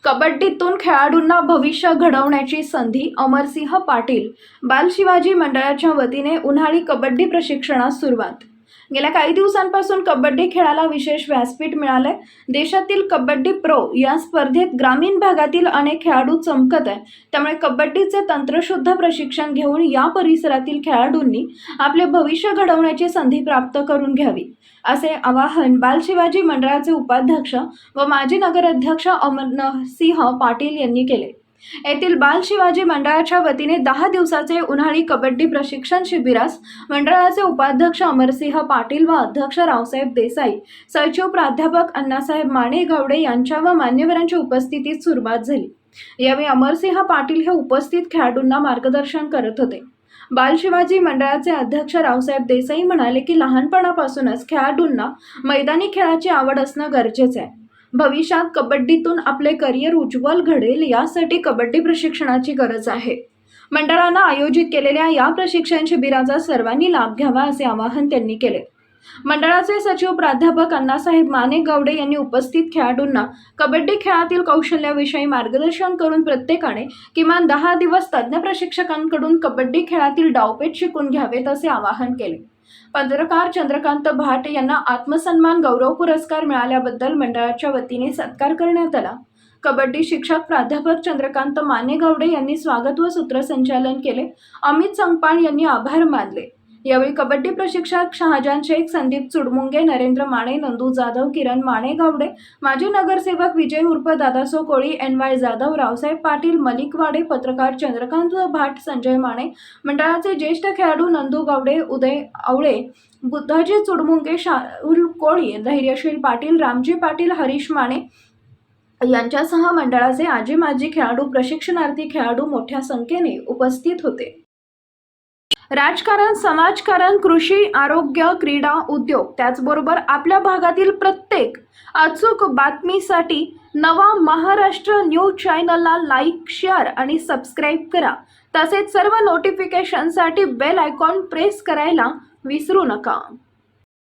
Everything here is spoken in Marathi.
कबड्डीतून खेळाडूंना भविष्य घडवण्याची संधी. अमरसिंह पाटील बाल शिवाजी मंडळाच्या वतीने उन्हाळी कबड्डी प्रशिक्षणास सुरुवात. गेल्या काही दिवसांपासून कबड्डी खेळाला विशेष व्यासपीठ मिळाले. देशातील कबड्डी प्रो या स्पर्धेत ग्रामीण भागातील अनेक खेळाडू चमकत आहेत. त्यामुळे कबड्डीचे तंत्रशुद्ध प्रशिक्षण घेऊन या परिसरातील खेळाडूंनी आपले भविष्य घडवण्याची संधी प्राप्त करून घ्यावी, असे आवाहन बाल शिवाजी मंडळाचे उपाध्यक्ष व माजी नगराध्यक्ष अमरसिंह पाटील यांनी केले. येथील बाल शिवाजी मंडळाच्या वतीने 10 दिवसाचे उन्हाळी कबड्डी प्रशिक्षण शिबिरास मंडळाचे उपाध्यक्ष अमरसिंह पाटील व अध्यक्ष रावसाहेब देसाई, सचिव प्राध्यापक अण्णासाहेब माने गावडे यांच्या व मान्यवरांच्या उपस्थितीत सुरुवात झाली. यावेळी अमरसिंह पाटील हे उपस्थित खेळाडूंना मार्गदर्शन करत होते. बाल शिवाजी मंडळाचे अध्यक्ष रावसाहेब देसाई म्हणाले की लहानपणापासूनच खेळाडूंना मैदानी खेळाची आवड असणं गरजेचं आहे. भविष्यात कबड्डीतून आपले करिअर उज्ज्वल घडेल, यासाठी कबड्डी प्रशिक्षणाची गरज आहे. मंडळानं आयोजित केलेल्या या प्रशिक्षण शिबिराचा सर्वांनी लाभ घ्यावा, असे आवाहन त्यांनी केले. मंडळाचे सचिव प्राध्यापक अण्णासाहेब माने गावडे यांनी उपस्थित खेळाडूंना कबड्डी खेळातील कौशल्याविषयी मार्गदर्शन करून प्रत्येकाने किमान 10 दिवस तज्ज्ञ प्रशिक्षकांकडून कबड्डी खेळातील डावपेच शिकून घ्यावेत, असे आवाहन केले. पत्रकार चंद्रकांत भाट यांना आत्मसन्मान गौरव पुरस्कार मिळाल्याबद्दल मंडळाच्या वतीने सत्कार करण्यात आला. कबड्डी शिक्षक प्राध्यापक चंद्रकांत माने गावडे यांनी स्वागत व सूत्रसंचालन केले. अमित संगपाळ यांनी आभार मानले. यावेळी कबड्डी प्रशिक्षक शहाजान शेख, संदीप चुडमुंगे, नरेंद्र माने, नंदू जाधव, किरण माने गावडे, माजी नगरसेवक विजय उर्फ दादासो कोळी, NY जाधव, रावसाहेब पाटील, मलिक वाडे, पत्रकार चंद्रकांत भाट, संजय माने, मंडळाचे ज्येष्ठ खेळाडू नंदू गावडे, उदय आवळे, बुद्धाजी चुडमुंगे, शाहुल कोळी, धैर्यशील पाटील, रामजी पाटील, हरीश माने यांच्यासह मंडळाचे आजी माजी खेळाडू, प्रशिक्षणार्थी खेळाडू मोठ्या संख्येने उपस्थित होते. राजकारण, समाजकारण, कृषी, आरोग्य, क्रीडा, उद्योग त्याचबरोबर आपल्या भागातील प्रत्येक अचूक बातमीसाठी नवा महाराष्ट्र न्यूज चॅनलला लाईक, शेअर आणि सबस्क्राईब करा. तसेच सर्व नोटिफिकेशनसाठी बेल आयकॉन प्रेस करायला विसरू नका.